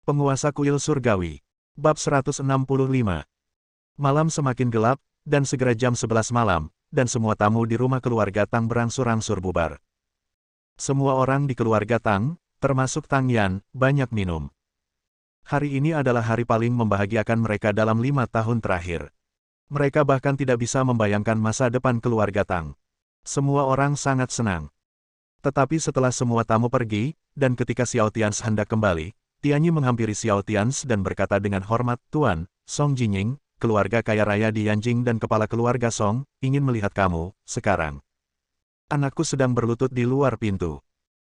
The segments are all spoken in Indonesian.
Penguasa Kuil Surgawi. Bab 165. Malam semakin gelap, dan segera jam 11 malam, dan semua tamu di rumah keluarga Tang berangsur-angsur bubar. Semua orang di keluarga Tang, termasuk Tang Yan, banyak minum. Hari ini adalah hari paling membahagiakan mereka dalam 5 tahun terakhir. Mereka bahkan tidak bisa membayangkan masa depan keluarga Tang. Semua orang sangat senang. Tetapi setelah semua tamu pergi, dan ketika Xiao Tianzi hendak kembali, Tianyi menghampiri Xiao Tianzi dan berkata dengan hormat, "Tuan, Song Jinying, keluarga kaya raya di Yanjing dan kepala keluarga Song, ingin melihat kamu, sekarang." Anakku sedang berlutut di luar pintu.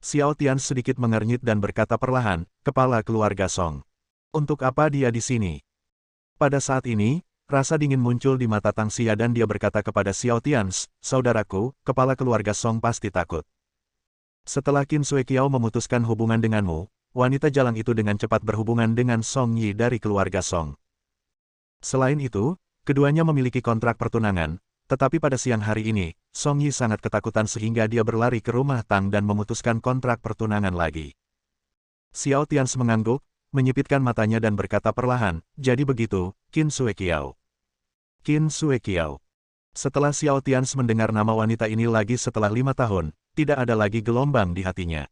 Xiao Tianzi sedikit mengernyit dan berkata perlahan, "Kepala keluarga Song. Untuk apa dia di sini?" Pada saat ini, rasa dingin muncul di mata Tang Xia dan dia berkata kepada Xiao Tianzi, "Saudaraku, kepala keluarga Song pasti takut. Setelah Qin Sui Qiao memutuskan hubungan denganmu, wanita jalang itu dengan cepat berhubungan dengan Song Yi dari keluarga Song. Selain itu, keduanya memiliki kontrak pertunangan, tetapi pada siang hari ini, Song Yi sangat ketakutan sehingga dia berlari ke rumah Tang dan memutuskan kontrak pertunangan lagi." Xiao Tianzi mengangguk, menyipitkan matanya dan berkata perlahan, "Jadi begitu, Qin Sui Qiao." Qin Sui Qiao. Setelah Xiao Tianzi mendengar nama wanita ini lagi setelah 5 tahun, tidak ada lagi gelombang di hatinya.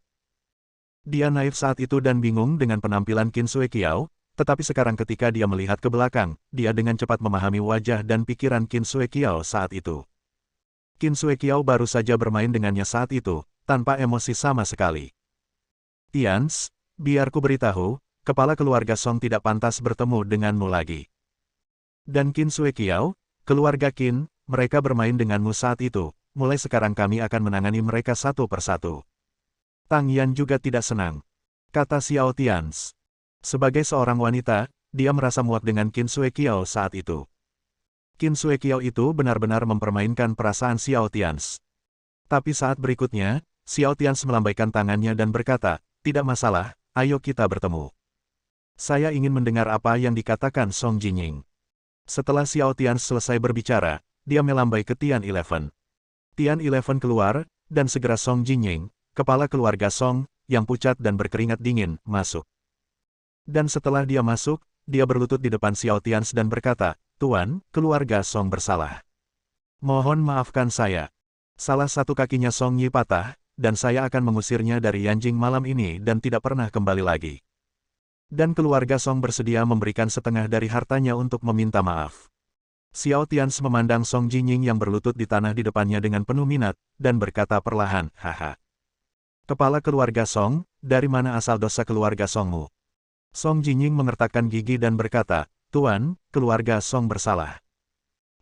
Dia naif saat itu dan bingung dengan penampilan Qin Sui Qiao, tetapi sekarang ketika dia melihat ke belakang, dia dengan cepat memahami wajah dan pikiran Qin Sui Qiao saat itu. Qin Sui Qiao baru saja bermain dengannya saat itu, tanpa emosi sama sekali. "Tianzi, biar ku beritahu, kepala keluarga Song tidak pantas bertemu denganmu lagi. Dan Qin Sui Qiao, keluarga Qin, mereka bermain denganmu saat itu, mulai sekarang kami akan menangani mereka satu persatu." Tang Yan juga tidak senang, kata Xiao Tianzi. Sebagai seorang wanita, dia merasa muak dengan Qin Sui Qiao saat itu. Qin Sui Qiao itu benar-benar mempermainkan perasaan Xiao Tianzi. Tapi saat berikutnya, Xiao Tianzi melambaikan tangannya dan berkata, "Tidak masalah, ayo kita bertemu. Saya ingin mendengar apa yang dikatakan Song Jinying." Setelah Xiao Tianzi selesai berbicara, dia melambai ke Tian 11. Tian 11 keluar, dan segera Song Jinying, kepala keluarga Song, yang pucat dan berkeringat dingin, masuk. Dan setelah dia masuk, dia berlutut di depan Xiao Tianzi dan berkata, "Tuan, keluarga Song bersalah. Mohon maafkan saya. Salah satu kakinya Song Yi patah, dan saya akan mengusirnya dari Yanjing malam ini dan tidak pernah kembali lagi. Dan keluarga Song bersedia memberikan setengah dari hartanya untuk meminta maaf." Xiao Tianzi memandang Song Jinying yang berlutut di tanah di depannya dengan penuh minat, dan berkata perlahan, "Haha. Kepala keluarga Song, dari mana asal dosa keluarga Songmu?" Song Jinying mengertakkan gigi dan berkata, "Tuan, keluarga Song bersalah.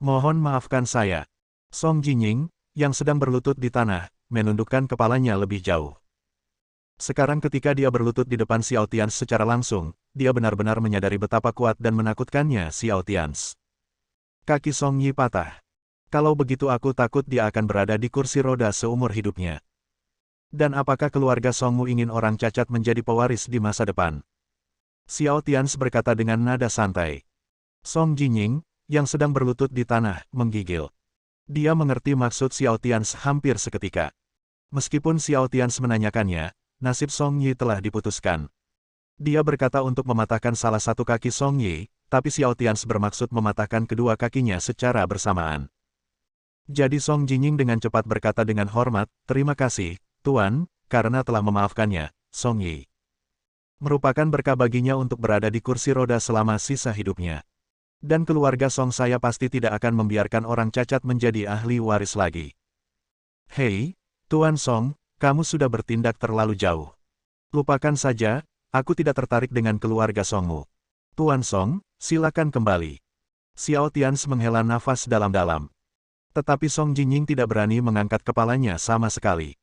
Mohon maafkan saya." Song Jinying, yang sedang berlutut di tanah, menundukkan kepalanya lebih jauh. Sekarang ketika dia berlutut di depan Xiao Tianzi secara langsung, dia benar-benar menyadari betapa kuat dan menakutkannya Xiao Tianzi. Kaki Song Yi patah. Kalau begitu aku takut dia akan berada di kursi roda seumur hidupnya. Dan apakah keluarga Songmu ingin orang cacat menjadi pewaris di masa depan?" Xiao Tianzi berkata dengan nada santai. Song Jinying, yang sedang berlutut di tanah, menggigil. Dia mengerti maksud Xiao Tianzi hampir seketika. Meskipun Xiao Tianzi menanyakannya, nasib Song Yi telah diputuskan. Dia berkata untuk mematahkan salah satu kaki Song Yi, tapi Xiao Tianzi bermaksud mematahkan kedua kakinya secara bersamaan. Jadi Song Jinying dengan cepat berkata dengan hormat, "Terima kasih, Tuan, karena telah memaafkannya, Song Yi. Merupakan berkah baginya untuk berada di kursi roda selama sisa hidupnya. Dan keluarga Song saya pasti tidak akan membiarkan orang cacat menjadi ahli waris lagi." "Hei, Tuan Song, kamu sudah bertindak terlalu jauh. Lupakan saja, aku tidak tertarik dengan keluarga Songmu. Tuan Song, silakan kembali." Xiao Tianzi menghela nafas dalam-dalam. Tetapi Song Jinying tidak berani mengangkat kepalanya sama sekali.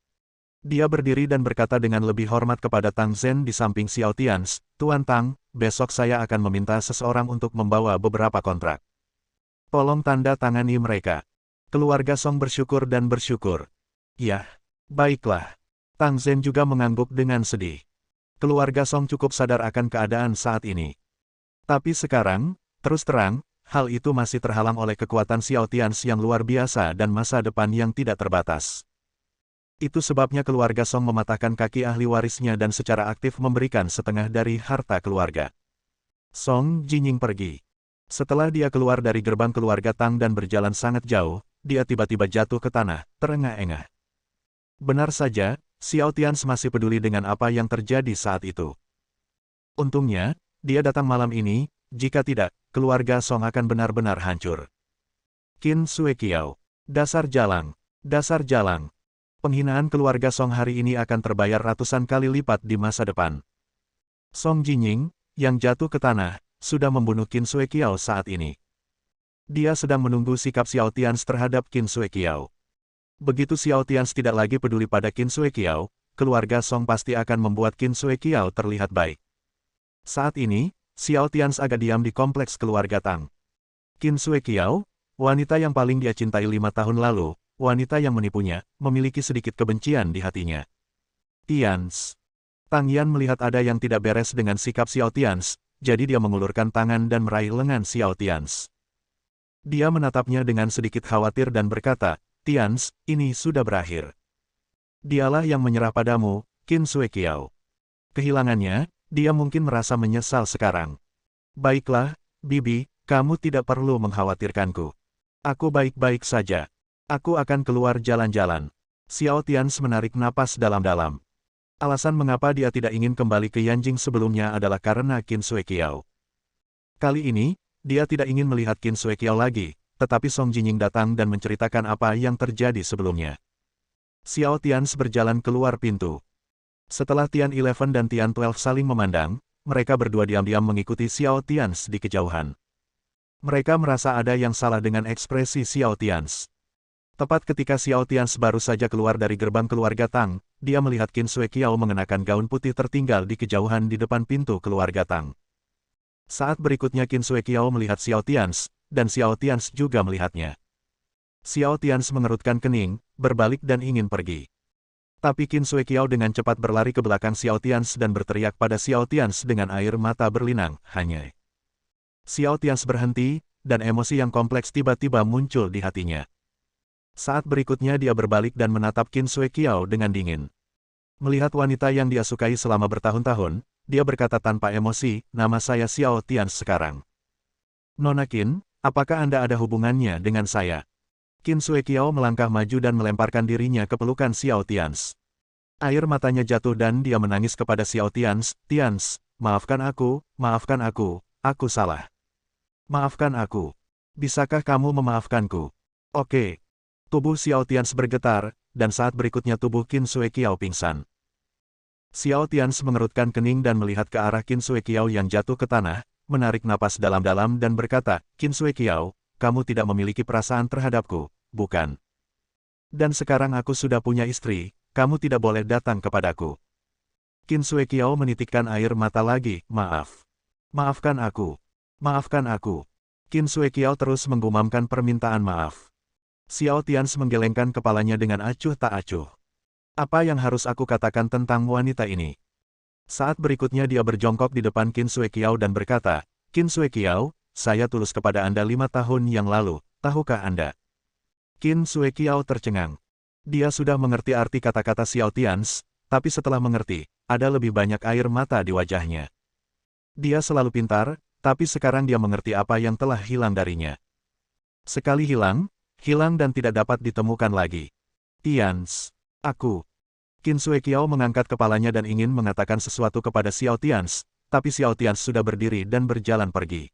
Dia berdiri dan berkata dengan lebih hormat kepada Tang Zhen di samping Xiao Tianzi, "Tuan Tang, besok saya akan meminta seseorang untuk membawa beberapa kontrak. Tolong tanda tangani mereka." Keluarga Song bersyukur dan bersyukur. "Yah, baiklah." Tang Zhen juga mengangguk dengan sedih. Keluarga Song cukup sadar akan keadaan saat ini. Tapi sekarang, terus terang, hal itu masih terhalang oleh kekuatan Xiao Tianzi yang luar biasa dan masa depan yang tidak terbatas. Itu sebabnya keluarga Song mematahkan kaki ahli warisnya dan secara aktif memberikan setengah dari harta keluarga. Song Jinying pergi. Setelah dia keluar dari gerbang keluarga Tang dan berjalan sangat jauh, dia tiba-tiba jatuh ke tanah, terengah-engah. Benar saja, Xiao Tians masih peduli dengan apa yang terjadi saat itu. Untungnya, dia datang malam ini, jika tidak, keluarga Song akan benar-benar hancur. Qin Sui Qiao. Dasar jalang. Dasar jalang. Penghinaan keluarga Song hari ini akan terbayar ratusan kali lipat di masa depan. Song Jinying, yang jatuh ke tanah, sudah membunuh Qin Sui Qiao saat ini. Dia sedang menunggu sikap Xiao Tians terhadap Qin Sui Qiao. Begitu Xiao Tians tidak lagi peduli pada Qin Sui Qiao, keluarga Song pasti akan membuat Qin Sui Qiao terlihat baik. Saat ini, Xiao Tians agak diam di kompleks keluarga Tang. Qin Sui Qiao, wanita yang paling dia cintai 5 tahun lalu, wanita yang menipunya, memiliki sedikit kebencian di hatinya. Tians. Tang Yan melihat ada yang tidak beres dengan sikap Xiao Tians, jadi dia mengulurkan tangan dan meraih lengan Xiao Tians. Dia menatapnya dengan sedikit khawatir dan berkata, Tians, ini sudah berakhir. Dialah yang menyerah padamu, Qin Sui Qiao. Kehilangannya, dia mungkin merasa menyesal sekarang. Baiklah, Bibi, kamu tidak perlu mengkhawatirkanku. Aku baik-baik saja. Aku akan keluar jalan-jalan. Xiao Tians menarik napas dalam-dalam. Alasan mengapa dia tidak ingin kembali ke Yanjing sebelumnya adalah karena Qin Sui Qiao. Kali ini, dia tidak ingin melihat Qin Sui Qiao lagi, tetapi Song Jinying datang dan menceritakan apa yang terjadi sebelumnya. Xiao Tians berjalan keluar pintu. Setelah Tian 11 dan Tian 12 saling memandang, mereka berdua diam-diam mengikuti Xiao Tians di kejauhan. Mereka merasa ada yang salah dengan ekspresi Xiao Tians. Tepat ketika Xiao Tians baru saja keluar dari gerbang keluarga Tang, dia melihat Qin Sui Qiao mengenakan gaun putih tertinggal di kejauhan di depan pintu keluarga Tang. Saat berikutnya Qin Sui Qiao melihat Xiao Tians, dan Xiao Tians juga melihatnya. Xiao Tians mengerutkan kening, berbalik dan ingin pergi. Tapi Qin Sui Qiao dengan cepat berlari ke belakang Xiao Tians dan berteriak pada Xiao Tians dengan air mata berlinang, hanya. Xiao Tians berhenti, dan emosi yang kompleks tiba-tiba muncul di hatinya. Saat berikutnya dia berbalik dan menatap Qin Sui Qiao dengan dingin. Melihat wanita yang dia sukai selama bertahun-tahun, dia berkata tanpa emosi, nama saya Xiao Tians sekarang. Nona Qin, apakah Anda ada hubungannya dengan saya? Qin Sui Qiao melangkah maju dan melemparkan dirinya ke pelukan Xiao Tians. Air matanya jatuh dan dia menangis kepada Xiao Tians, Tians, maafkan aku salah. Maafkan aku. Bisakah kamu memaafkanku? Oke. Tubuh Xiao Tians bergetar, dan saat berikutnya tubuh Qin Sui Qiao pingsan. Xiao Tians mengerutkan kening dan melihat ke arah Qin Sui Qiao yang jatuh ke tanah, menarik napas dalam-dalam dan berkata, Qin Sui Qiao, kamu tidak memiliki perasaan terhadapku, bukan? Dan sekarang aku sudah punya istri, kamu tidak boleh datang kepadaku. Qin Sui Qiao menitikkan air mata lagi, maaf. Maafkan aku. Maafkan aku. Qin Sui Qiao terus menggumamkan permintaan maaf. Xiao Tians menggelengkan kepalanya dengan acuh tak acuh. Apa yang harus aku katakan tentang wanita ini? Saat berikutnya dia berjongkok di depan Qin Sui Qiao dan berkata, Qin Sui Qiao, saya tulus kepada Anda 5 tahun yang lalu, tahukah Anda? Qin Sui Qiao tercengang. Dia sudah mengerti arti kata-kata Xiao Tians, tapi setelah mengerti, ada lebih banyak air mata di wajahnya. Dia selalu pintar, tapi sekarang dia mengerti apa yang telah hilang darinya. Sekali hilang dan tidak dapat ditemukan lagi. Tians, aku. Qin Sui Qiao mengangkat kepalanya dan ingin mengatakan sesuatu kepada Xiao Tians, tapi Xiao Tians sudah berdiri dan berjalan pergi.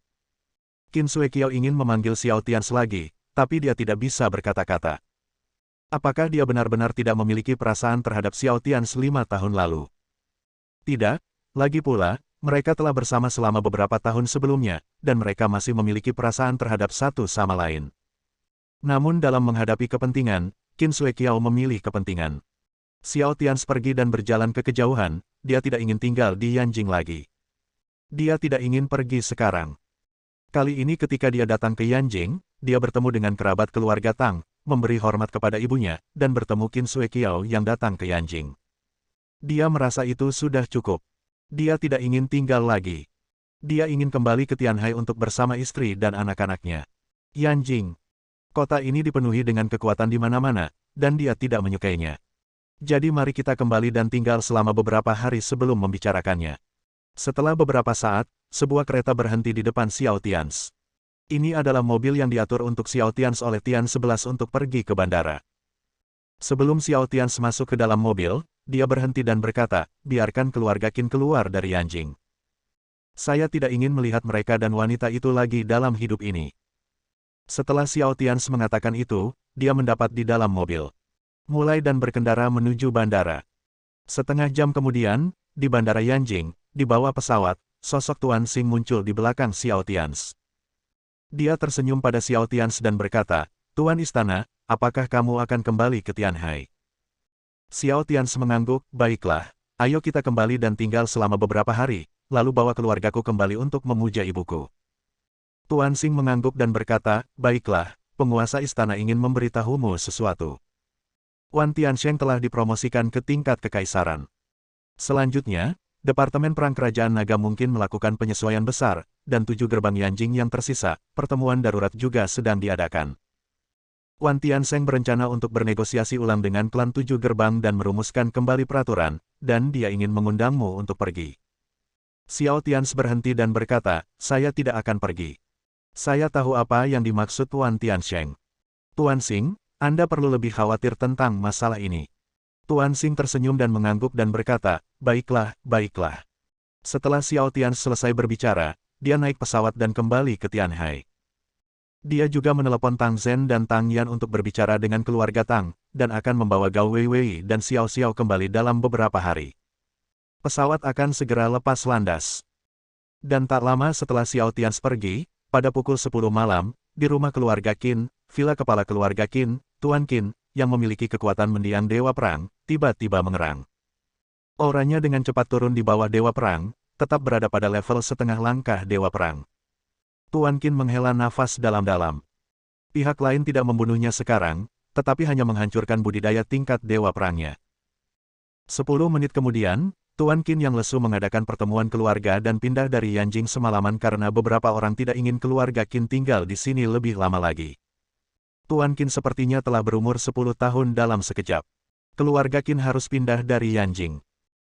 Qin Sui Qiao ingin memanggil Xiao Tians lagi, tapi dia tidak bisa berkata-kata. Apakah dia benar-benar tidak memiliki perasaan terhadap Xiao Tians 5 tahun lalu? Tidak, lagi pula, mereka telah bersama selama beberapa tahun sebelumnya, dan mereka masih memiliki perasaan terhadap satu sama lain. Namun dalam menghadapi kepentingan, Qin Sui Qiao memilih kepentingan. Xiao Tians pergi dan berjalan ke kejauhan, dia tidak ingin tinggal di Yanjing lagi. Dia tidak ingin pergi sekarang. Kali ini ketika dia datang ke Yanjing, dia bertemu dengan kerabat keluarga Tang, memberi hormat kepada ibunya, dan bertemu Qin Sui Qiao yang datang ke Yanjing. Dia merasa itu sudah cukup. Dia tidak ingin tinggal lagi. Dia ingin kembali ke Tianhai untuk bersama istri dan anak-anaknya. Yanjing. Kota ini dipenuhi dengan kekuatan di mana-mana, dan dia tidak menyukainya. Jadi mari kita kembali dan tinggal selama beberapa hari sebelum membicarakannya. Setelah beberapa saat, sebuah kereta berhenti di depan Xiao Tians. Ini adalah mobil yang diatur untuk Xiao Tians oleh Tian 11 untuk pergi ke bandara. Sebelum Xiao Tians masuk ke dalam mobil, dia berhenti dan berkata, biarkan keluarga Qin keluar dari Yanjing. Saya tidak ingin melihat mereka dan wanita itu lagi dalam hidup ini. Setelah Xiao Tians mengatakan itu, dia mendapat di dalam mobil. Mulai dan berkendara menuju bandara. Setengah jam kemudian, di bandara Yanjing, di bawah pesawat, sosok Tuan Xing muncul di belakang Xiao Tians. Dia tersenyum pada Xiao Tians dan berkata, Tuan Istana, apakah kamu akan kembali ke Tianhai? Xiao Tians mengangguk, baiklah, ayo kita kembali dan tinggal selama beberapa hari, lalu bawa keluargaku kembali untuk memuja ibuku. Tuan Xing mengangguk dan berkata, baiklah, penguasa istana ingin memberitahumu sesuatu. Wan Tiansheng telah dipromosikan ke tingkat kekaisaran. Selanjutnya, Departemen Perang Kerajaan Naga mungkin melakukan penyesuaian besar, dan 7 gerbang Yanjing yang tersisa, pertemuan darurat juga sedang diadakan. Wan Tiansheng berencana untuk bernegosiasi ulang dengan klan 7 gerbang dan merumuskan kembali peraturan, dan dia ingin mengundangmu untuk pergi. Xiao Tians berhenti dan berkata, saya tidak akan pergi. Saya tahu apa yang dimaksud Wan Tiansheng. Tuan Xing, Anda perlu lebih khawatir tentang masalah ini. Tuan Xing tersenyum dan mengangguk dan berkata, baiklah, baiklah. Setelah Xiao Tians selesai berbicara, dia naik pesawat dan kembali ke Tianhai. Dia juga menelepon Tang Zhen dan Tang Yan untuk berbicara dengan keluarga Tang, dan akan membawa Gao Weiwei dan Xiao Xiao kembali dalam beberapa hari. Pesawat akan segera lepas landas. Dan tak lama setelah Xiao Tians pergi, pada pukul 10 malam, di rumah keluarga Qin, villa kepala keluarga Qin, Tuan Qin, yang memiliki kekuatan mendiang Dewa Perang, tiba-tiba mengerang. Auranya dengan cepat turun di bawah Dewa Perang, tetap berada pada level setengah langkah Dewa Perang. Tuan Qin menghela nafas dalam-dalam. Pihak lain tidak membunuhnya sekarang, tetapi hanya menghancurkan budidaya tingkat Dewa Perangnya. 10 menit kemudian, Tuan Qin yang lesu mengadakan pertemuan keluarga dan pindah dari Yanjing semalaman karena beberapa orang tidak ingin keluarga Qin tinggal di sini lebih lama lagi. Tuan Qin sepertinya telah berumur 10 tahun dalam sekejap. Keluarga Qin harus pindah dari Yanjing.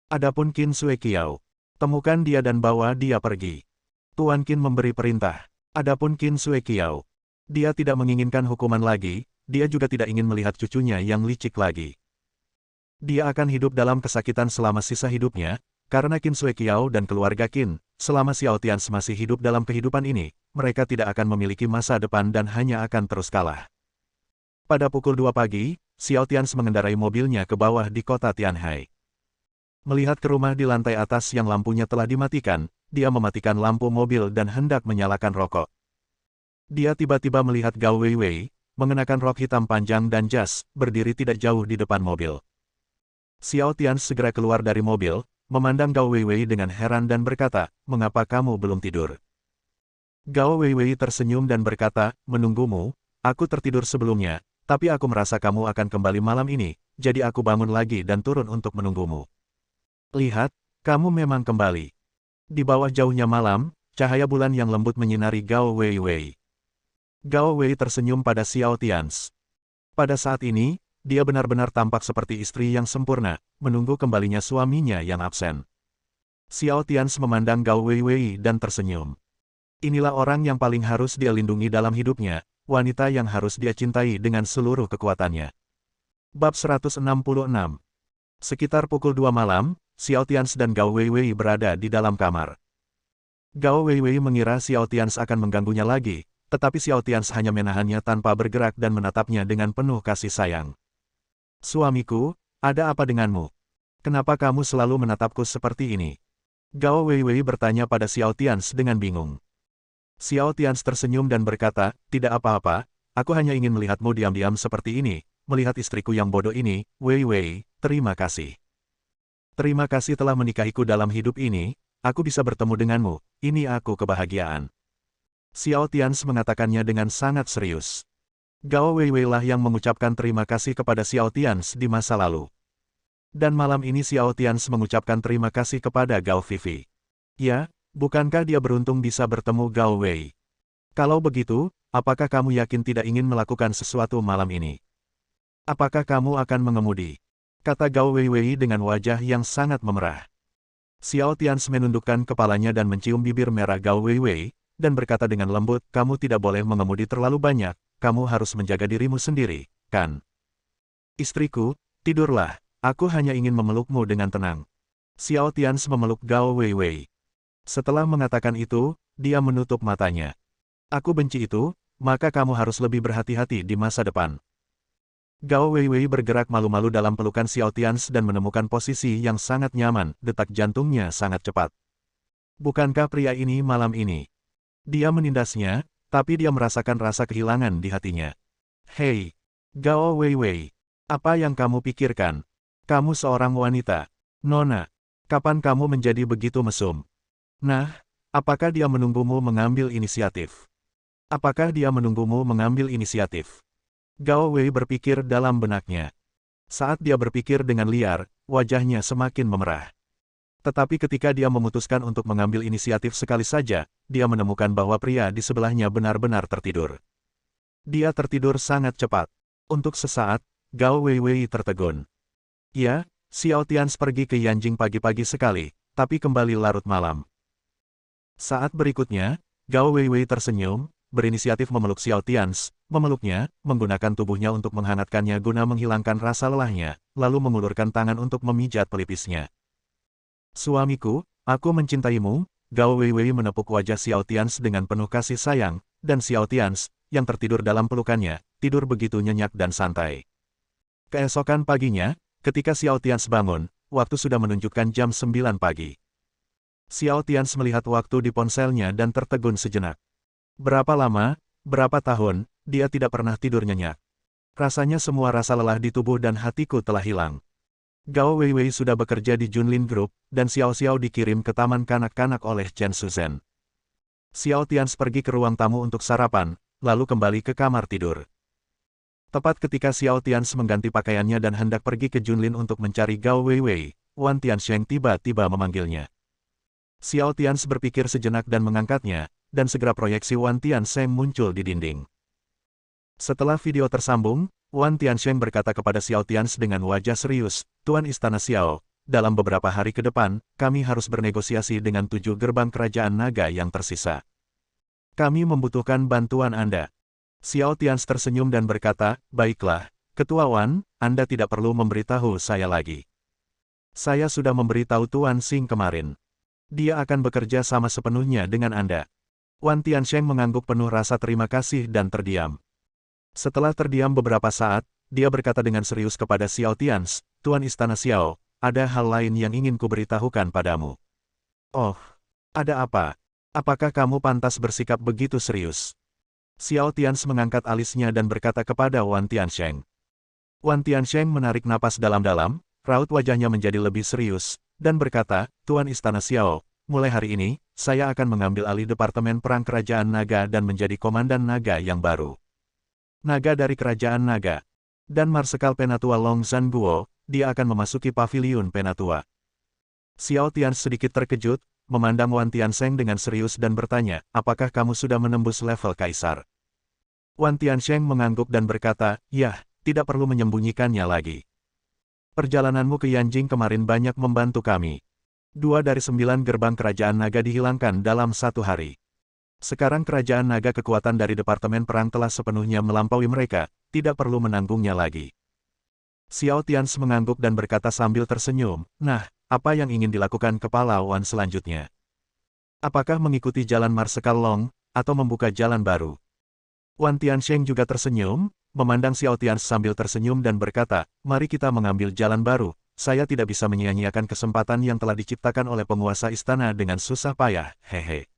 Adapun Qin Sui Qiao, temukan dia dan bawa dia pergi. Tuan Qin memberi perintah. Adapun Qin Sui Qiao, dia tidak menginginkan hukuman lagi, dia juga tidak ingin melihat cucunya yang licik lagi. Dia akan hidup dalam kesakitan selama sisa hidupnya, karena Qin Sui Qiao dan keluarga Qin, selama Xiao Tians masih hidup dalam kehidupan ini, mereka tidak akan memiliki masa depan dan hanya akan terus kalah. Pada pukul 2 pagi, Xiao Tians mengendarai mobilnya ke bawah di kota Tianhai. Melihat ke rumah di lantai atas yang lampunya telah dimatikan, dia mematikan lampu mobil dan hendak menyalakan rokok. Dia tiba-tiba melihat Gao Weiwei, mengenakan rok hitam panjang dan jas, berdiri tidak jauh di depan mobil. Xiao Tians segera keluar dari mobil, memandang Gao Weiwei dengan heran dan berkata, mengapa kamu belum tidur? Gao Weiwei tersenyum dan berkata, menunggumu, aku tertidur sebelumnya, tapi aku merasa kamu akan kembali malam ini, jadi aku bangun lagi dan turun untuk menunggumu. Lihat, kamu memang kembali. Di bawah jauhnya malam, cahaya bulan yang lembut menyinari Gao Weiwei. Gao Wei tersenyum pada Xiao Tians. Pada saat ini, dia benar-benar tampak seperti istri yang sempurna, menunggu kembalinya suaminya yang absen. Xiao Tians memandang Gao Weiwei dan tersenyum. Inilah orang yang paling harus dia lindungi dalam hidupnya, wanita yang harus dia cintai dengan seluruh kekuatannya. Bab 166. Sekitar pukul 2 malam, Xiao Tians dan Gao Weiwei berada di dalam kamar. Gao Weiwei mengira Xiao Tians akan mengganggunya lagi, tetapi Xiao Tians hanya menahannya tanpa bergerak dan menatapnya dengan penuh kasih sayang. Suamiku, ada apa denganmu? Kenapa kamu selalu menatapku seperti ini? Gao Weiwei bertanya pada Xiao Tians dengan bingung. Xiao Tians tersenyum dan berkata, tidak apa-apa, aku hanya ingin melihatmu diam-diam seperti ini, melihat istriku yang bodoh ini, Weiwei, terima kasih. Terima kasih telah menikahiku dalam hidup ini, aku bisa bertemu denganmu, ini aku kebahagiaan. Xiao Tians mengatakannya dengan sangat serius. Gao Weiwei lah yang mengucapkan terima kasih kepada Xiao Tians di masa lalu. Dan malam ini Xiao Tians mengucapkan terima kasih kepada Gao Vivi. Ya, bukankah dia beruntung bisa bertemu Gao Wei? Kalau begitu, apakah kamu yakin tidak ingin melakukan sesuatu malam ini? Apakah kamu akan mengemudi? kata Gao Weiwei dengan wajah yang sangat memerah. Xiao Tians menundukkan kepalanya dan mencium bibir merah Gao Weiwei, dan berkata dengan lembut, kamu tidak boleh mengemudi terlalu banyak, kamu harus menjaga dirimu sendiri, kan? Istriku, tidurlah, aku hanya ingin memelukmu dengan tenang. Xiao Tians memeluk Gao Weiwei. Setelah mengatakan itu, dia menutup matanya. Aku benci itu, maka kamu harus lebih berhati-hati di masa depan. Gao Weiwei bergerak malu-malu dalam pelukan Xiao Tians dan menemukan posisi yang sangat nyaman, detak jantungnya sangat cepat. Bukankah pria ini malam ini? Dia menindasnya, tapi dia merasakan rasa kehilangan di hatinya. Hei, Gao Weiwei, apa yang kamu pikirkan? Kamu seorang wanita. Nona, kapan kamu menjadi begitu mesum? Nah, apakah dia menunggumu mengambil inisiatif? Apakah dia menunggumu mengambil inisiatif? Gao Wei berpikir dalam benaknya. Saat dia berpikir dengan liar, wajahnya semakin memerah. Tetapi ketika dia memutuskan untuk mengambil inisiatif sekali saja, dia menemukan bahwa pria di sebelahnya benar-benar tertidur. Dia tertidur sangat cepat. Untuk sesaat, Gao Weiwei tertegun. Ya, Xiao Tians pergi ke Yanjing pagi-pagi sekali, tapi kembali larut malam. Saat berikutnya, Gao Weiwei tersenyum, berinisiatif memeluk Xiao Tians, memeluknya, menggunakan tubuhnya untuk menghangatkannya guna menghilangkan rasa lelahnya, lalu mengulurkan tangan untuk memijat pelipisnya. Suamiku, aku mencintaimu. Gao Weiwei menepuk wajah Xiao Tians dengan penuh kasih sayang, dan Xiao Tians, yang tertidur dalam pelukannya, tidur begitu nyenyak dan santai. Keesokan paginya, ketika Xiao Tians bangun, waktu sudah menunjukkan jam 9 pagi. Xiao Tians melihat waktu di ponselnya dan tertegun sejenak. Berapa lama, berapa tahun, dia tidak pernah tidur nyenyak. Rasanya semua rasa lelah di tubuh dan hatiku telah hilang. Gao Weiwei sudah bekerja di Junlin Group, dan Xiao Xiao dikirim ke taman kanak-kanak oleh Chen Shuzhen. Xiao Tians pergi ke ruang tamu untuk sarapan, lalu kembali ke kamar tidur. Tepat ketika Xiao Tians mengganti pakaiannya dan hendak pergi ke Junlin untuk mencari Gao Weiwei, Wan Tiansheng tiba-tiba memanggilnya. Xiao Tians berpikir sejenak dan mengangkatnya, dan segera proyeksi Wan Tiansheng muncul di dinding. Setelah video tersambung, Wan Tiansheng berkata kepada Xiao Tians dengan wajah serius, Tuan Istana Xiao, dalam beberapa hari ke depan, kami harus bernegosiasi dengan 7 gerbang kerajaan naga yang tersisa. Kami membutuhkan bantuan Anda. Xiao Tians tersenyum dan berkata, baiklah, Ketua Wan, Anda tidak perlu memberitahu saya lagi. Saya sudah memberitahu Tuan Xing kemarin. Dia akan bekerja sama sepenuhnya dengan Anda. Wan Tiansheng mengangguk penuh rasa terima kasih dan terdiam. Setelah terdiam beberapa saat, dia berkata dengan serius kepada Xiao Tians, Tuan Istana Xiao, ada hal lain yang ingin kuberitahukan padamu. Oh, ada apa? Apakah kamu pantas bersikap begitu serius? Xiao Tians mengangkat alisnya dan berkata kepada Wan Tiansheng. Wan Tiansheng menarik napas dalam-dalam, raut wajahnya menjadi lebih serius, dan berkata, Tuan Istana Xiao, mulai hari ini, saya akan mengambil alih Departemen Perang Kerajaan Naga dan menjadi Komandan Naga yang baru. Naga dari Kerajaan Naga. Dan Marsekal Penatua Long Zhanguo, dia akan memasuki Paviliun Penatua. Xiao Tians sedikit terkejut, memandang Wan Tiansheng dengan serius dan bertanya, apakah kamu sudah menembus level Kaisar? Wan Tiansheng mengangguk dan berkata, ya, tidak perlu menyembunyikannya lagi. Perjalananmu ke Yanjing kemarin banyak membantu kami. 2 dari 9 gerbang kerajaan naga dihilangkan dalam 1 hari. Sekarang kerajaan naga kekuatan dari Departemen Perang telah sepenuhnya melampaui mereka, tidak perlu menanggungnya lagi. Xiao Tians mengangguk dan berkata sambil tersenyum, nah, apa yang ingin dilakukan Kepala Wan selanjutnya? Apakah mengikuti jalan Marsekal Long, atau membuka jalan baru? Wan Tiansheng juga tersenyum, memandang Xiao Tians sambil tersenyum dan berkata, mari kita mengambil jalan baru. Saya tidak bisa menyia-nyiakan kesempatan yang telah diciptakan oleh penguasa istana dengan susah payah, hehe.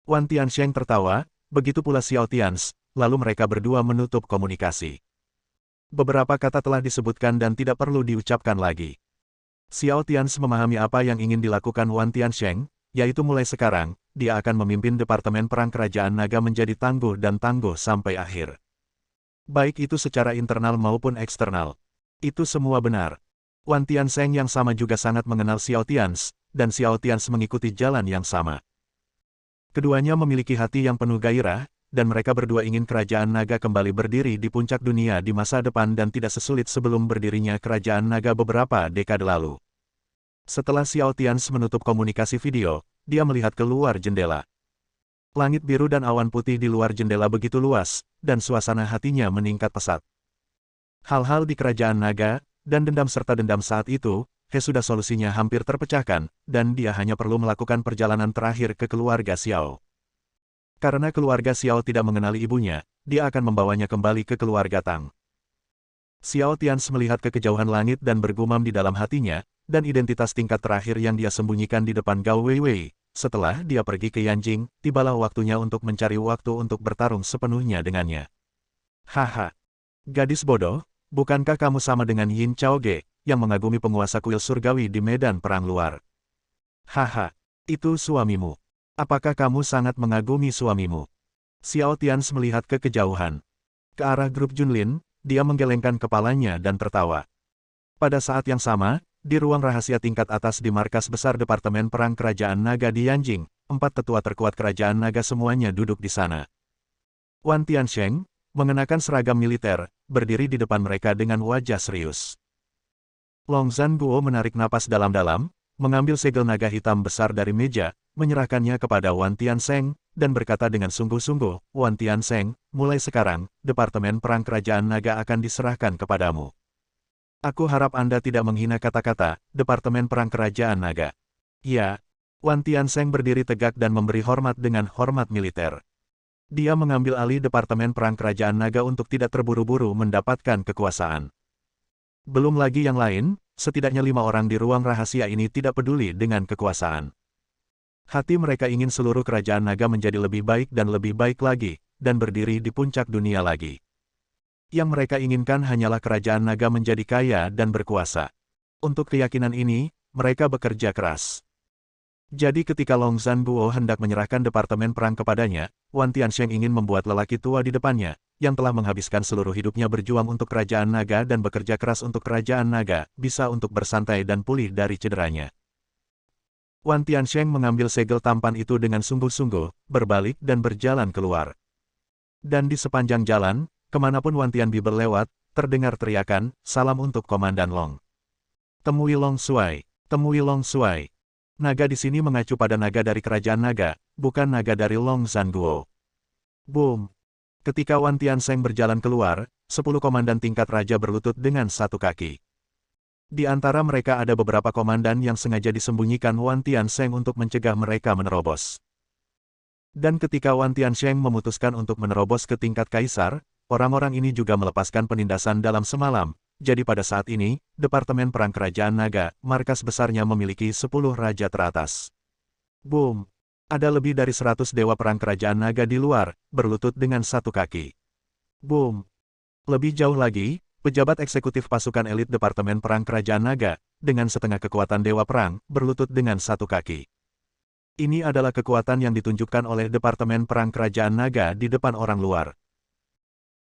Wan Tiansheng tertawa, begitu pula Xiao Tians, lalu mereka berdua menutup komunikasi. Beberapa kata telah disebutkan dan tidak perlu diucapkan lagi. Xiao Tians memahami apa yang ingin dilakukan Wan Tiansheng, yaitu mulai sekarang, dia akan memimpin Departemen Perang Kerajaan Naga menjadi tangguh dan tangguh sampai akhir. Baik itu secara internal maupun eksternal. Itu semua benar. Wan Tiansheng yang sama juga sangat mengenal Xiao Tians, dan Xiao Tians mengikuti jalan yang sama. Keduanya memiliki hati yang penuh gairah, dan mereka berdua ingin kerajaan naga kembali berdiri di puncak dunia di masa depan dan tidak sesulit sebelum berdirinya kerajaan naga beberapa dekade lalu. Setelah Xiao Tianz menutup komunikasi video, dia melihat keluar jendela. Langit biru dan awan putih di luar jendela begitu luas, dan suasana hatinya meningkat pesat. Hal-hal di kerajaan naga, dan dendam serta dendam saat itu, sudah solusinya hampir terpecahkan, dan dia hanya perlu melakukan perjalanan terakhir ke keluarga Xiao. Karena keluarga Xiao tidak mengenali ibunya, dia akan membawanya kembali ke keluarga Tang. Xiao Tianz melihat ke kejauhan langit dan bergumam di dalam hatinya, dan identitas tingkat terakhir yang dia sembunyikan di depan Gao Weiwei. Setelah dia pergi ke Yanjing, tibalah waktunya untuk mencari waktu untuk bertarung sepenuhnya dengannya. Haha. Gadis bodoh, bukankah kamu sama dengan Yin Chaoge, yang mengagumi penguasa kuil surgawi di medan perang luar? Haha. Itu suamimu. Apakah kamu sangat mengagumi suamimu? Xiao Tianz melihat ke kejauhan. Ke arah grup Junlin, dia menggelengkan kepalanya dan tertawa. Pada saat yang sama, di ruang rahasia tingkat atas di markas besar Departemen Perang Kerajaan Naga di Yanjing, 4 tetua terkuat Kerajaan Naga semuanya duduk di sana. Wan Tiansheng, mengenakan seragam militer, berdiri di depan mereka dengan wajah serius. Long Zhanguo menarik napas dalam-dalam, mengambil segel naga hitam besar dari meja, menyerahkannya kepada Wan Tiansheng, dan berkata dengan sungguh-sungguh, Wan Tiansheng, mulai sekarang, Departemen Perang Kerajaan Naga akan diserahkan kepadamu. Aku harap Anda tidak menghina kata-kata, Departemen Perang Kerajaan Naga. Ya. Wan Tiansheng berdiri tegak dan memberi hormat dengan hormat militer. Dia mengambil alih Departemen Perang Kerajaan Naga untuk tidak terburu-buru mendapatkan kekuasaan. Belum lagi yang lain, setidaknya 5 orang di ruang rahasia ini tidak peduli dengan kekuasaan. Hati mereka ingin seluruh kerajaan naga menjadi lebih baik dan lebih baik lagi, dan berdiri di puncak dunia lagi. Yang mereka inginkan hanyalah kerajaan naga menjadi kaya dan berkuasa. Untuk keyakinan ini, mereka bekerja keras. Jadi ketika Long Zhanguo hendak menyerahkan Departemen Perang kepadanya, Wan Tiansheng ingin membuat lelaki tua di depannya, yang telah menghabiskan seluruh hidupnya berjuang untuk kerajaan naga dan bekerja keras untuk kerajaan naga, bisa untuk bersantai dan pulih dari cederanya. Wan Tiansheng mengambil segel tampan itu dengan sungguh-sungguh, berbalik dan berjalan keluar. Dan di sepanjang jalan, kemanapun Wan Tianbi berlewat, terdengar teriakan, salam untuk Komandan Long. Temui Long Shuai, temui Long Shuai. Naga di sini mengacu pada naga dari kerajaan naga, bukan naga dari Long Zhanguo. Boom. Ketika Wan Tiansheng berjalan keluar, 10 komandan tingkat raja berlutut dengan satu kaki. Di antara mereka ada beberapa komandan yang sengaja disembunyikan Wan Tiansheng untuk mencegah mereka menerobos. Dan ketika Wan Tiansheng memutuskan untuk menerobos ke tingkat kaisar, orang-orang ini juga melepaskan penindasan dalam semalam. Jadi pada saat ini, Departemen Perang Kerajaan Naga, markas besarnya memiliki 10 raja teratas. Boom! Ada lebih dari 100 dewa perang Kerajaan Naga di luar, berlutut dengan satu kaki. Boom! Lebih jauh lagi, pejabat eksekutif pasukan elit Departemen Perang Kerajaan Naga, dengan setengah kekuatan dewa perang, berlutut dengan satu kaki. Ini adalah kekuatan yang ditunjukkan oleh Departemen Perang Kerajaan Naga di depan orang luar.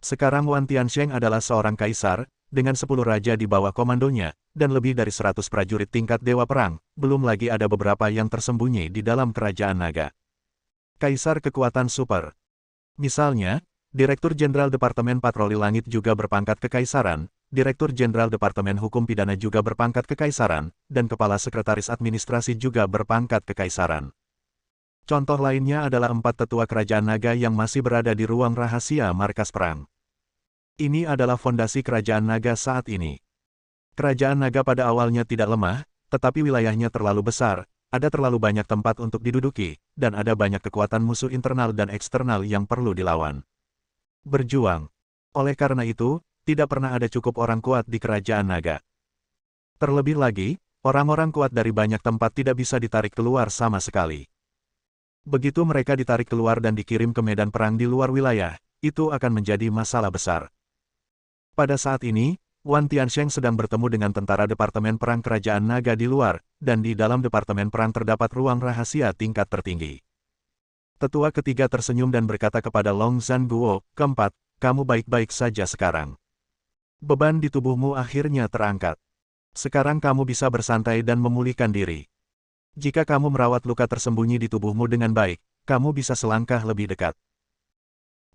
Sekarang Wan Tiansheng adalah seorang kaisar, dengan 10 raja di bawah komandonya, dan lebih dari 100 prajurit tingkat dewa perang, belum lagi ada beberapa yang tersembunyi di dalam kerajaan naga. Kaisar kekuatan super. Misalnya, Direktur Jenderal Departemen Patroli Langit juga berpangkat kekaisaran, Direktur Jenderal Departemen Hukum Pidana juga berpangkat kekaisaran, dan Kepala Sekretaris Administrasi juga berpangkat kekaisaran. Contoh lainnya adalah 4 tetua kerajaan naga yang masih berada di ruang rahasia markas perang. Ini adalah fondasi kerajaan naga saat ini. Kerajaan naga pada awalnya tidak lemah, tetapi wilayahnya terlalu besar, ada terlalu banyak tempat untuk diduduki, dan ada banyak kekuatan musuh internal dan eksternal yang perlu dilawan. Berjuang. Oleh karena itu, tidak pernah ada cukup orang kuat di kerajaan naga. Terlebih lagi, orang-orang kuat dari banyak tempat tidak bisa ditarik keluar sama sekali. Begitu mereka ditarik keluar dan dikirim ke medan perang di luar wilayah, itu akan menjadi masalah besar. Pada saat ini, Wan Tiansheng sedang bertemu dengan tentara Departemen Perang Kerajaan Naga di luar, dan di dalam Departemen Perang terdapat ruang rahasia tingkat tertinggi. Tetua ketiga tersenyum dan berkata kepada Long Zhanguo, "Keempat, kamu baik-baik saja sekarang. Beban di tubuhmu akhirnya terangkat. Sekarang kamu bisa bersantai dan memulihkan diri. Jika kamu merawat luka tersembunyi di tubuhmu dengan baik, kamu bisa selangkah lebih dekat."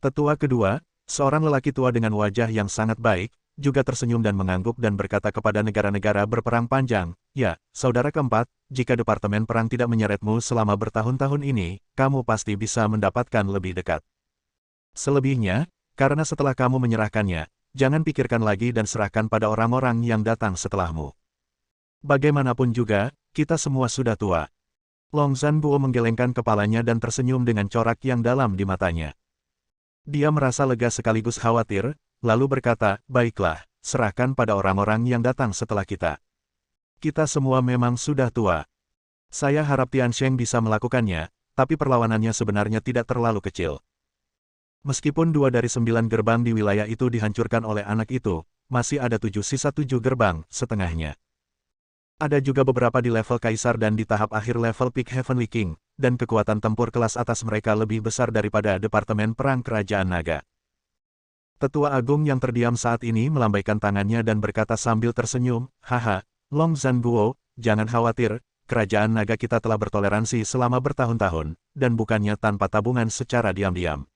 Tetua kedua, seorang lelaki tua dengan wajah yang sangat baik, juga tersenyum dan mengangguk dan berkata kepada negara-negara berperang panjang, "Ya, saudara keempat, jika Departemen Perang tidak menyeretmu selama bertahun-tahun ini, kamu pasti bisa mendapatkan lebih dekat. Selebihnya, karena setelah kamu menyerahkannya, jangan pikirkan lagi dan serahkan pada orang-orang yang datang setelahmu. Bagaimanapun juga, kita semua sudah tua." Long Zhanguo menggelengkan kepalanya dan tersenyum dengan corak yang dalam di matanya. Dia merasa lega sekaligus khawatir, lalu berkata, "Baiklah, serahkan pada orang-orang yang datang setelah kita. Kita semua memang sudah tua. Saya harap Tiansheng bisa melakukannya, tapi perlawanannya sebenarnya tidak terlalu kecil." Meskipun 2 dari 9 gerbang di wilayah itu dihancurkan oleh anak itu, masih ada 7 sisa 7 gerbang, setengahnya. Ada juga beberapa di level Kaisar dan di tahap akhir level Peak Heavenly King, dan kekuatan tempur kelas atas mereka lebih besar daripada Departemen Perang Kerajaan Naga. Tetua Agung yang terdiam saat ini melambaikan tangannya dan berkata sambil tersenyum, "Haha, Long Zhanguo, jangan khawatir, Kerajaan Naga kita telah bertoleransi selama bertahun-tahun, dan bukannya tanpa tabungan secara diam-diam.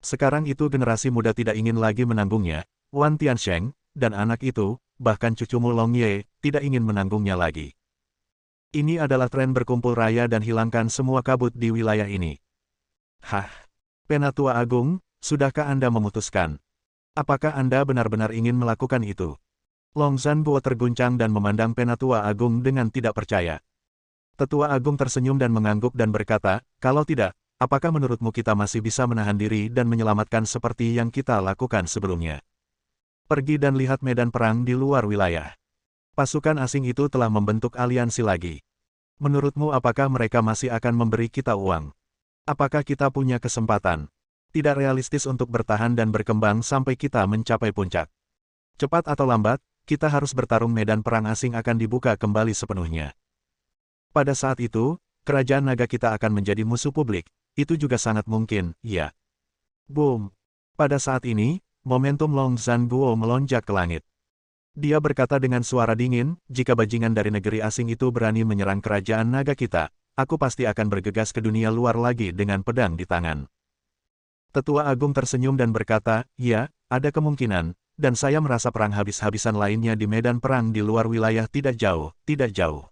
Sekarang itu generasi muda tidak ingin lagi menanggungnya, Wan Tiansheng, dan anak itu, bahkan cucumu Long Ye, tidak ingin menanggungnya lagi. Ini adalah tren berkumpul raya dan hilangkan semua kabut di wilayah ini." "Hah? Penatua Agung, sudahkah Anda memutuskan? Apakah Anda benar-benar ingin melakukan itu?" Long Zhanguo terguncang dan memandang Penatua Agung dengan tidak percaya. Tetua Agung tersenyum dan mengangguk dan berkata, "Kalau tidak, apakah menurutmu kita masih bisa menahan diri dan menyelamatkan seperti yang kita lakukan sebelumnya? Pergi dan lihat medan perang di luar wilayah. Pasukan asing itu telah membentuk aliansi lagi. Menurutmu apakah mereka masih akan memberi kita uang? Apakah kita punya kesempatan? Tidak realistis untuk bertahan dan berkembang sampai kita mencapai puncak. Cepat atau lambat, kita harus bertarung medan perang asing akan dibuka kembali sepenuhnya. Pada saat itu, kerajaan naga kita akan menjadi musuh publik, itu juga sangat mungkin, ya." Boom! Pada saat ini, momentum Long Zhanguo melonjak ke langit. Dia berkata dengan suara dingin, "Jika bajingan dari negeri asing itu berani menyerang kerajaan naga kita, aku pasti akan bergegas ke dunia luar lagi dengan pedang di tangan." Tetua Agung tersenyum dan berkata, "Ya, ada kemungkinan, dan saya merasa perang habis-habisan lainnya di medan perang di luar wilayah tidak jauh, tidak jauh."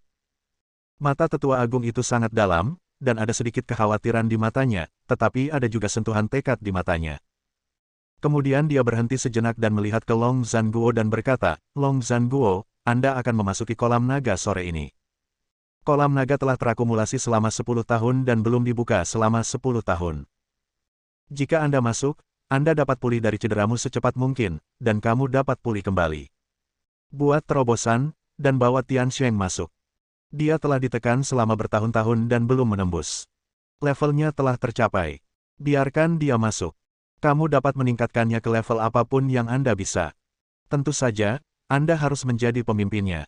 Mata Tetua Agung itu sangat dalam, dan ada sedikit kekhawatiran di matanya, tetapi ada juga sentuhan tekad di matanya. Kemudian dia berhenti sejenak dan melihat ke Long Zhanguo dan berkata, "Long Zhanguo, Anda akan memasuki kolam naga sore ini. Kolam naga telah terakumulasi selama 10 tahun dan belum dibuka selama 10 tahun. Jika Anda masuk, Anda dapat pulih dari cederamu secepat mungkin, dan kamu dapat pulih kembali. Buat terobosan, dan bawa Tiansheng masuk. Dia telah ditekan selama bertahun-tahun dan belum menembus. Levelnya telah tercapai. Biarkan dia masuk. Kamu dapat meningkatkannya ke level apapun yang Anda bisa. Tentu saja, Anda harus menjadi pemimpinnya."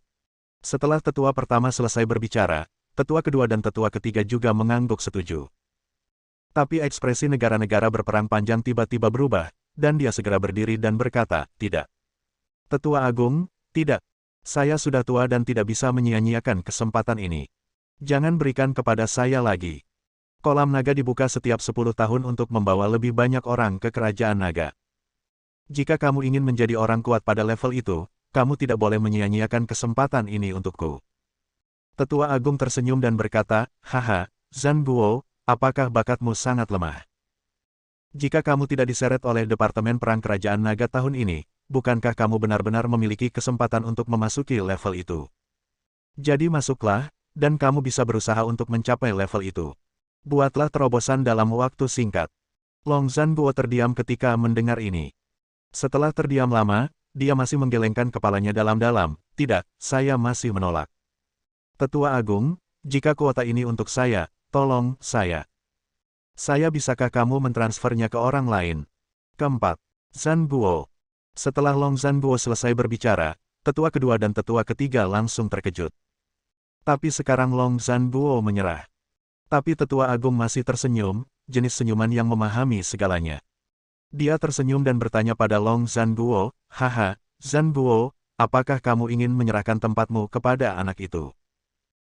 Setelah tetua pertama selesai berbicara, tetua kedua dan tetua ketiga juga mengangguk setuju. Tapi ekspresi negara-negara berperang panjang tiba-tiba berubah, dan dia segera berdiri dan berkata, "Tidak. Tetua Agung, tidak. Saya sudah tua dan tidak bisa menyia-nyiakan kesempatan ini. Jangan berikan kepada saya lagi. Kolam naga dibuka setiap 10 tahun untuk membawa lebih banyak orang ke kerajaan naga. Jika kamu ingin menjadi orang kuat pada level itu, kamu tidak boleh menyia-nyiakan kesempatan ini untukku." Tetua Agung tersenyum dan berkata, "Haha, Zhanguo, apakah bakatmu sangat lemah? Jika kamu tidak diseret oleh Departemen Perang Kerajaan Naga tahun ini, bukankah kamu benar-benar memiliki kesempatan untuk memasuki level itu? Jadi masuklah, dan kamu bisa berusaha untuk mencapai level itu. Buatlah terobosan dalam waktu singkat." Long Zhanguo terdiam ketika mendengar ini. Setelah terdiam lama, dia masih menggelengkan kepalanya dalam-dalam. "Tidak, saya masih menolak. Tetua Agung, jika kuota ini untuk saya, tolong, saya. Bisakah kamu mentransfernya ke orang lain?" Keempat, Zhanguo. Setelah Long Zhanguo selesai berbicara, tetua kedua dan tetua ketiga langsung terkejut. Tapi sekarang Long Zhanguo menyerah. Tapi tetua agung masih tersenyum, jenis senyuman yang memahami segalanya. Dia tersenyum dan bertanya pada Long Zhanguo, "Haha, Zhanguo, apakah kamu ingin menyerahkan tempatmu kepada anak itu?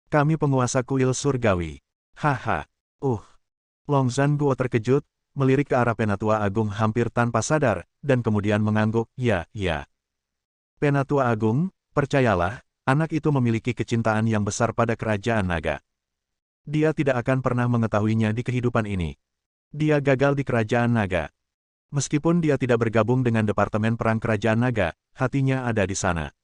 Kami penguasa kuil surgawi." "Haha. Long Zhanguo terkejut, melirik ke arah Penatua Agung hampir tanpa sadar, dan kemudian mengangguk, ya, ya. Penatua Agung, percayalah, anak itu memiliki kecintaan yang besar pada kerajaan naga. Dia tidak akan pernah mengetahuinya di kehidupan ini. Dia gagal di kerajaan naga. Meskipun dia tidak bergabung dengan Departemen Perang Kerajaan Naga, hatinya ada di sana.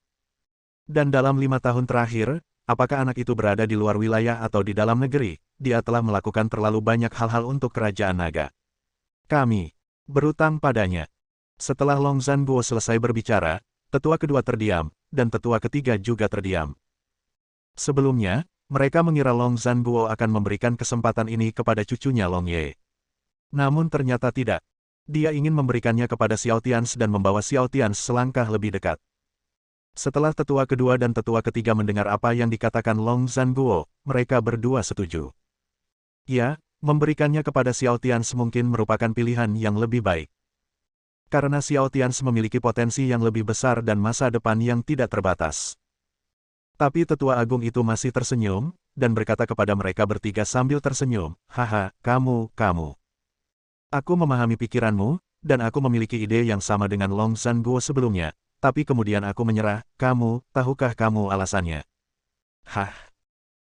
Dan dalam 5 tahun terakhir, apakah anak itu berada di luar wilayah atau di dalam negeri, dia telah melakukan terlalu banyak hal-hal untuk Kerajaan Naga. Kami berutang padanya. Setelah Long Zhanguo selesai berbicara, tetua kedua terdiam, dan tetua ketiga juga terdiam. Sebelumnya, mereka mengira Long Zhanguo akan memberikan kesempatan ini kepada cucunya Long Ye. Namun ternyata tidak. Dia ingin memberikannya kepada Xiao Tians dan membawa Xiao Tians selangkah lebih dekat. Setelah tetua kedua dan tetua ketiga mendengar apa yang dikatakan Long Zhanguo, mereka berdua setuju. Ya, memberikannya kepada Xiao Tians mungkin merupakan pilihan yang lebih baik. Karena Xiao Tians memiliki potensi yang lebih besar dan masa depan yang tidak terbatas. Tapi tetua agung itu masih tersenyum, dan berkata kepada mereka bertiga sambil tersenyum, haha, kamu. Aku memahami pikiranmu, dan aku memiliki ide yang sama dengan Long Zhanguo sebelumnya, tapi kemudian aku menyerah, tahukah kamu alasannya? Hah?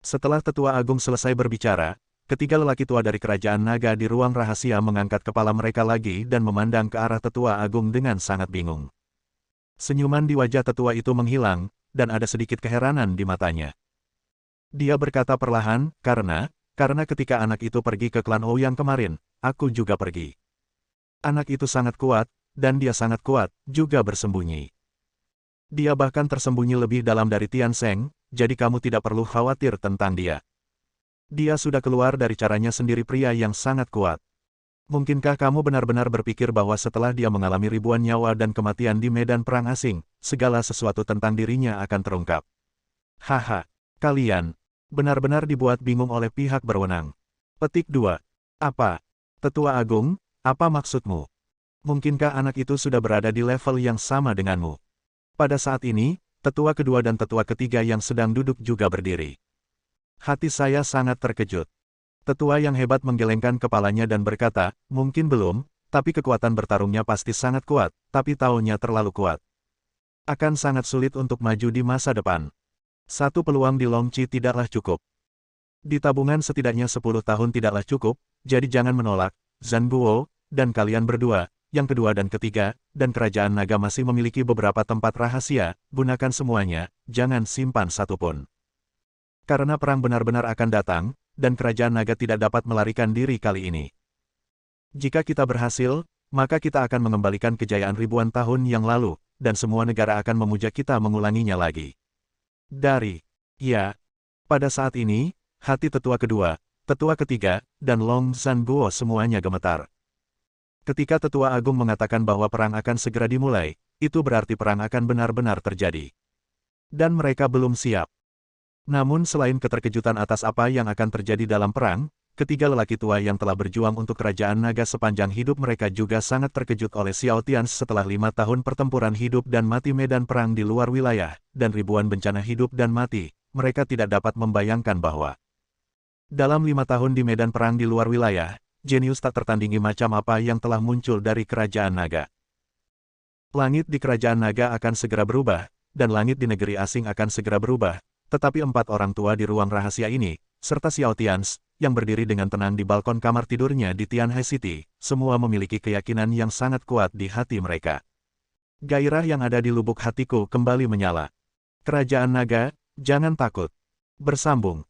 Setelah tetua agung selesai berbicara, ketiga lelaki tua dari kerajaan naga di ruang rahasia mengangkat kepala mereka lagi dan memandang ke arah tetua agung dengan sangat bingung. Senyuman di wajah tetua itu menghilang, dan ada sedikit keheranan di matanya. Dia berkata perlahan, karena ketika anak itu pergi ke klan Ouyang kemarin, aku juga pergi. Anak itu sangat kuat, dan dia sangat kuat, juga bersembunyi. Dia bahkan tersembunyi lebih dalam dari Tian Sheng, jadi kamu tidak perlu khawatir tentang dia. Dia sudah keluar dari caranya sendiri, pria yang sangat kuat. Mungkinkah kamu benar-benar berpikir bahwa setelah dia mengalami ribuan nyawa dan kematian di medan perang asing, segala sesuatu tentang dirinya akan terungkap? Haha, kalian benar-benar dibuat bingung oleh pihak berwenang. Petik 2. Apa? Tetua Agung, apa maksudmu? Mungkinkah anak itu sudah berada di level yang sama denganmu? Pada saat ini, tetua kedua dan tetua ketiga yang sedang duduk juga berdiri. Hati saya sangat terkejut. Tetua yang hebat menggelengkan kepalanya dan berkata, mungkin belum, tapi kekuatan bertarungnya pasti sangat kuat, tapi taunya terlalu kuat. Akan sangat sulit untuk maju di masa depan. Satu peluang di Longqi tidaklah cukup. Di tabungan setidaknya 10 tahun tidaklah cukup, jadi jangan menolak, Zhanguo, dan kalian berdua, yang kedua dan ketiga, dan kerajaan naga masih memiliki beberapa tempat rahasia, gunakan semuanya, jangan simpan satupun. Karena perang benar-benar akan datang, dan kerajaan naga tidak dapat melarikan diri kali ini. Jika kita berhasil, maka kita akan mengembalikan kejayaan ribuan tahun yang lalu, dan semua negara akan memuja kita mengulanginya lagi. Pada saat ini, hati tetua kedua, tetua ketiga, dan Long Zhanguo semuanya gemetar. Ketika tetua agung mengatakan bahwa perang akan segera dimulai, itu berarti perang akan benar-benar terjadi. Dan mereka belum siap. Namun selain keterkejutan atas apa yang akan terjadi dalam perang, ketiga lelaki tua yang telah berjuang untuk kerajaan naga sepanjang hidup mereka juga sangat terkejut oleh Xiao Tians setelah 5 tahun pertempuran hidup dan mati medan perang di luar wilayah, dan ribuan bencana hidup dan mati, mereka tidak dapat membayangkan bahwa dalam 5 tahun di medan perang di luar wilayah, jenius tak tertandingi macam apa yang telah muncul dari kerajaan naga. Langit di kerajaan naga akan segera berubah, dan langit di negeri asing akan segera berubah, tetapi 4 orang tua di ruang rahasia ini, serta Xiao Tians, yang berdiri dengan tenang di balkon kamar tidurnya di Tianhe City, semua memiliki keyakinan yang sangat kuat di hati mereka. Gairah yang ada di lubuk hatiku kembali menyala. Kerajaan naga, jangan takut. Bersambung.